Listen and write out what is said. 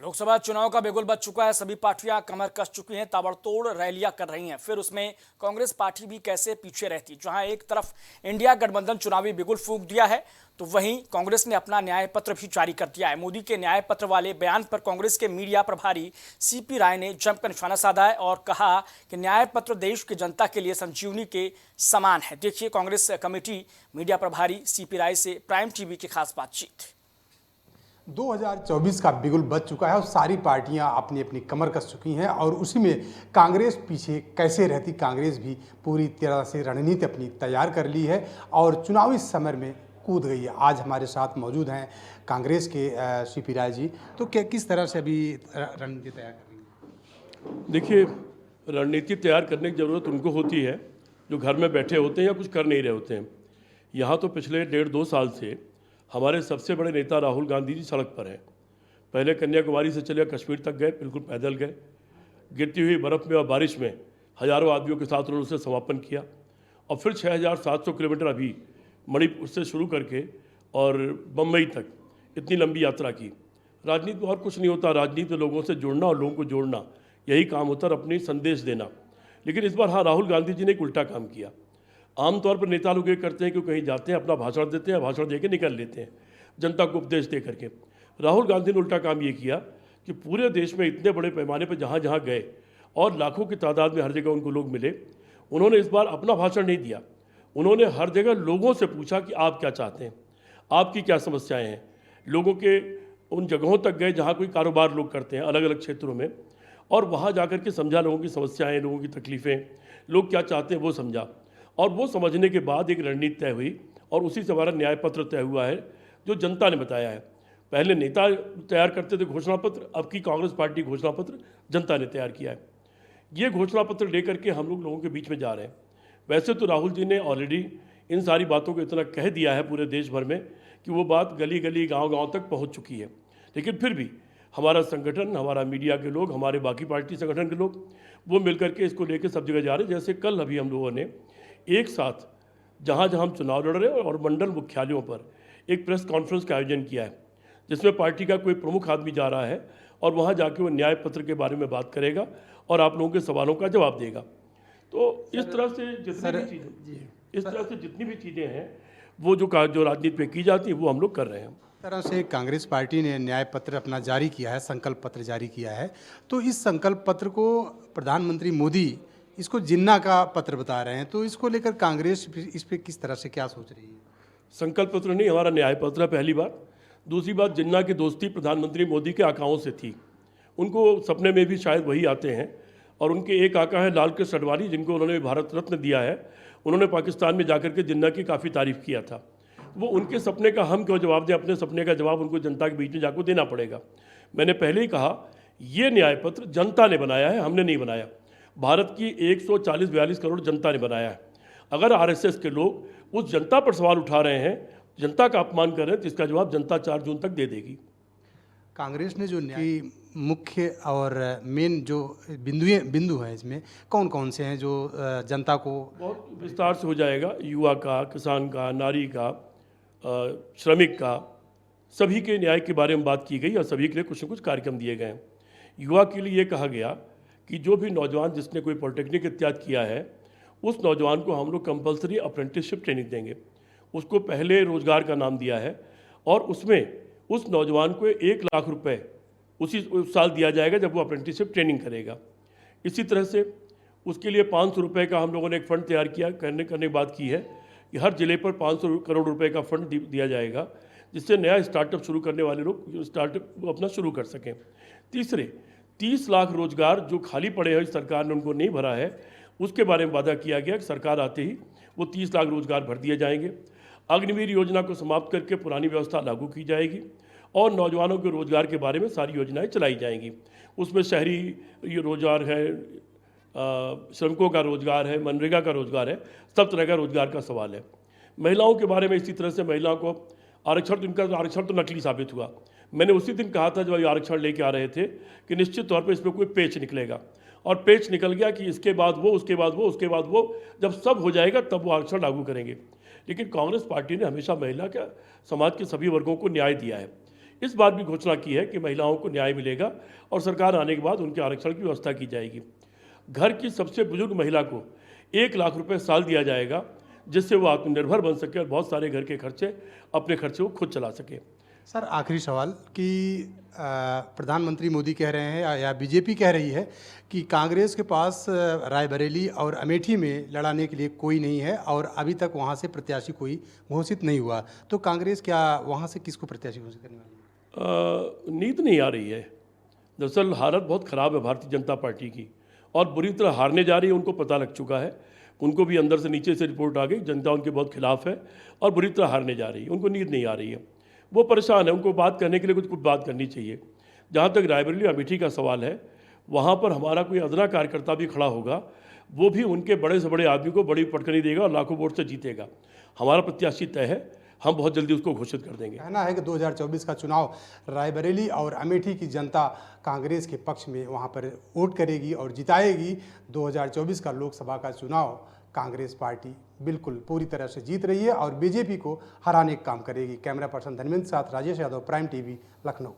लोकसभा चुनाव का बिगुल बज चुका है। सभी पार्टियां कमर कस चुकी हैं, ताबड़तोड़ रैलियां कर रही हैं। फिर उसमें कांग्रेस पार्टी भी कैसे पीछे रहती। जहां एक तरफ इंडिया गठबंधन चुनावी बिगुल फूंक दिया है, तो वहीं कांग्रेस ने अपना न्याय पत्र भी जारी कर दिया है। मोदी के न्याय पत्र वाले बयान पर कांग्रेस के मीडिया प्रभारी सीपी राय ने जमकर निशाना साधा है और कहा कि न्याय पत्र देश की जनता के लिए संजीवनी के समान है। देखिए कांग्रेस कमेटी मीडिया प्रभारी सीपी राय से प्राइम टीवी की खास बातचीत। 2024 का बिगुल बज चुका है और सारी पार्टियां अपनी अपनी कमर कस चुकी हैं और उसी में कांग्रेस पीछे कैसे रहती। कांग्रेस भी पूरी तरह से रणनीति अपनी तैयार कर ली है और चुनावी समर में कूद गई है। आज हमारे साथ मौजूद हैं कांग्रेस के सीपी राय जी। तो क्या किस तरह से अभी रणनीति तैयार कर रही है? देखिए, रणनीति तैयार करने की ज़रूरत उनको होती है जो घर में बैठे होते हैं या कुछ कर नहीं रहे होते हैं। यहाँ तो पिछले 1.5-2 साल से हमारे सबसे बड़े नेता राहुल गांधी जी सड़क पर हैं। पहले कन्याकुमारी से चले कश्मीर तक गए, बिल्कुल पैदल गए। गिरती हुई बर्फ़ में और बारिश में हज़ारों आदमियों के साथ उन्होंने उसे समापन किया और फिर 6,700 किलोमीटर अभी मणिपुर से शुरू करके और बम्बई तक इतनी लंबी यात्रा की। राजनीति में और कुछ नहीं होता, राजनीति लोगों से जुड़ना और लोगों को जोड़ना, यही काम होता है, अपनी संदेश देना। लेकिन इस बार हाँ, राहुल गांधी जी ने एक उल्टा काम किया। आमतौर पर नेता लोग ये करते हैं कि कहीं जाते हैं, अपना भाषण देते हैं, भाषण दे के निकल लेते हैं जनता को उपदेश दे करके। राहुल गांधी ने उल्टा काम ये किया कि पूरे देश में इतने बड़े पैमाने पर जहाँ जहाँ गए और लाखों की तादाद में हर जगह उनको लोग मिले, उन्होंने इस बार अपना भाषण नहीं दिया। उन्होंने हर जगह लोगों से पूछा कि आप क्या चाहते हैं, आपकी क्या समस्याएँ हैं। लोगों के उन जगहों तक गए जहाँ कोई कारोबार लोग करते हैं अलग अलग क्षेत्रों में, और वहाँ जा कर के समझा लोगों की समस्याएँ, लोगों की तकलीफ़ें, लोग क्या चाहते हैं वो समझा। और वो समझने के बाद एक रणनीति तय हुई और उसी से हमारा न्याय पत्र तय हुआ है जो जनता ने बताया है। पहले नेता तैयार करते थे घोषणा पत्र, अब की कांग्रेस पार्टी घोषणा पत्र जनता ने तैयार किया है। ये घोषणा पत्र लेकर के हम लोगों के बीच में जा रहे हैं। वैसे तो राहुल जी ने ऑलरेडी इन सारी बातों को इतना कह दिया है पूरे देश भर में कि वो बात गली गली गाँव गाँव तक पहुँच चुकी है। लेकिन फिर भी हमारा संगठन, हमारा मीडिया के लोग, हमारे बाकी पार्टी संगठन के लोग, वो मिलकर के इसको लेकर सब जगह जा रहे हैं। जैसे कल अभी हम लोगों ने एक साथ जहाँ जहाँ हम चुनाव लड़ रहे हैं और मंडल मुख्यालयों पर एक प्रेस कॉन्फ्रेंस का आयोजन किया है, जिसमें पार्टी का कोई प्रमुख आदमी जा रहा है और वहाँ जाके वो न्याय पत्र के बारे में बात करेगा और आप लोगों के सवालों का जवाब देगा। तो इस तरह से जितनी भी चीज़ें हैं वो जो राजनीति में की जाती है वो हम लोग कर रहे हैं। तरह से कांग्रेस पार्टी ने न्याय पत्र अपना जारी किया है, संकल्प पत्र जारी किया है। तो इस संकल्प पत्र को प्रधानमंत्री मोदी इसको जिन्ना का पत्र बता रहे हैं, तो इसको लेकर कांग्रेस इस पे किस तरह से क्या सोच रही है? संकल्प पत्र नहीं, हमारा न्याय पत्र है, पहली बात। दूसरी बात, जिन्ना की दोस्ती प्रधानमंत्री मोदी के आकाओं से थी। उनको सपने में भी शायद वही आते हैं और उनके एक आका है लाल कृष्ण अडवाणी, जिनको उन्होंने भारत रत्न दिया है। उन्होंने पाकिस्तान में जाकर के जिन्ना की काफ़ी तारीफ़ किया था। वो उनके सपने का हम क्यों जवाब दें? अपने सपने का जवाब उनको जनता के बीच में जाकर देना पड़ेगा। मैंने पहले ही कहा, ये न्याय पत्र जनता ने बनाया है, हमने नहीं बनाया। भारत की 140-42 करोड़ जनता ने बनाया है। अगर आरएसएस के लोग उस जनता पर सवाल उठा रहे हैं, जनता का अपमान कर रहे हैं, तो इसका जवाब जनता 4 जून तक दे देगी। कांग्रेस ने जो न्याय मुख्य और मेन जो बिंदु हैं, इसमें कौन कौन से हैं जो जनता को बहुत विस्तार से हो जाएगा। युवा का, किसान का, नारी का, श्रमिक का, सभी के न्याय के बारे में बात की गई और सभी के लिए कुछ न कुछ कार्यक्रम दिए गए हैं। युवा के लिए ये कहा गया कि जो भी नौजवान जिसने कोई पॉलिटेक्निक इत्यादि किया है, उस नौजवान को हम लोग कंपलसरी अप्रेंटिसशिप ट्रेनिंग देंगे। उसको पहले रोजगार का नाम दिया है और उसमें उस नौजवान को 1 लाख रुपए उसी साल दिया जाएगा जब वो अप्रेंटिसशिप ट्रेनिंग करेगा। इसी तरह से उसके लिए 500 रुपये का हम लोगों ने एक फ़ंड तैयार किया, करने की बात की है कि हर ज़िले पर 500 करोड़ रुपए का फंड दिया जाएगा, जिससे नया स्टार्टअप शुरू करने वाले लोग स्टार्टअप अपना शुरू कर सकें। तीसरे 30 लाख रोजगार जो खाली पड़े हैं, सरकार ने उनको नहीं भरा है, उसके बारे में वादा किया गया कि सरकार आते ही वो 30 लाख रोजगार भर दिए जाएंगे। अग्निवीर योजना को समाप्त करके पुरानी व्यवस्था लागू की जाएगी और नौजवानों के रोजगार के बारे में सारी योजनाएं चलाई जाएंगी। उसमें शहरी रोजगार है, श्रमिकों का रोजगार है, मनरेगा का रोजगार है, सब तरह का रोजगार का सवाल है। महिलाओं के बारे में इसी तरह से महिलाओं को आरक्षण, तो इनका आरक्षण तो नकली साबित हुआ। मैंने उसी दिन कहा था जब ये आरक्षण लेके आ रहे थे कि निश्चित तौर पर इसमें कोई पेच निकलेगा, और पेच निकल गया कि इसके बाद वो, उसके बाद वो, उसके बाद वो, जब सब हो जाएगा तब वो आरक्षण लागू करेंगे। लेकिन कांग्रेस पार्टी ने हमेशा महिला के, समाज के सभी वर्गों को न्याय दिया है। इस बात भी घोषणा की है कि महिलाओं को न्याय मिलेगा और सरकार आने के बाद उनके आरक्षण की व्यवस्था की जाएगी। घर की सबसे बुजुर्ग महिला को 1 लाख रुपए साल दिया जाएगा, जिससे वो आत्मनिर्भर बन सके और बहुत सारे घर के खर्चे, अपने खर्चे वो खुद चला सके। सर, आखिरी सवाल कि प्रधानमंत्री मोदी कह रहे हैं या बीजेपी कह रही है कि कांग्रेस के पास रायबरेली और अमेठी में लड़ाने के लिए कोई नहीं है और अभी तक वहां से प्रत्याशी कोई घोषित नहीं हुआ, तो कांग्रेस क्या वहां से किसको प्रत्याशी घोषित करने वाली है? नींद नहीं आ रही है। दरअसल हालत बहुत ख़राब है भारतीय जनता पार्टी की और बुरी तरह हारने जा रही है, उनको पता लग चुका है। उनको भी अंदर से नीचे से रिपोर्ट आ गई, जनता उनके बहुत खिलाफ है और बुरी तरह हारने जा रही है। उनको नींद नहीं आ रही है, वो परेशान है। उनको बात करने के लिए कुछ बात करनी चाहिए। जहाँ तक रायबरेली अमेठी का सवाल है, वहाँ पर हमारा कोई अदना कार्यकर्ता भी खड़ा होगा, वो भी उनके बड़े से बड़े आदमी को बड़ी पटकनी देगा और लाखों वोट से जीतेगा। हमारा प्रत्याशी तय है, हम बहुत जल्दी उसको घोषित कर देंगे। कहना है कि 2024 का चुनाव रायबरेली और अमेठी की जनता कांग्रेस के पक्ष में वहां पर वोट करेगी और जिताएगी। 2024 का लोकसभा का चुनाव कांग्रेस पार्टी बिल्कुल पूरी तरह से जीत रही है और बीजेपी को हराने का काम करेगी। कैमरा पर्सन धर्मेंद्र के साथ राजेश यादव, प्राइम टीवी, लखनऊ।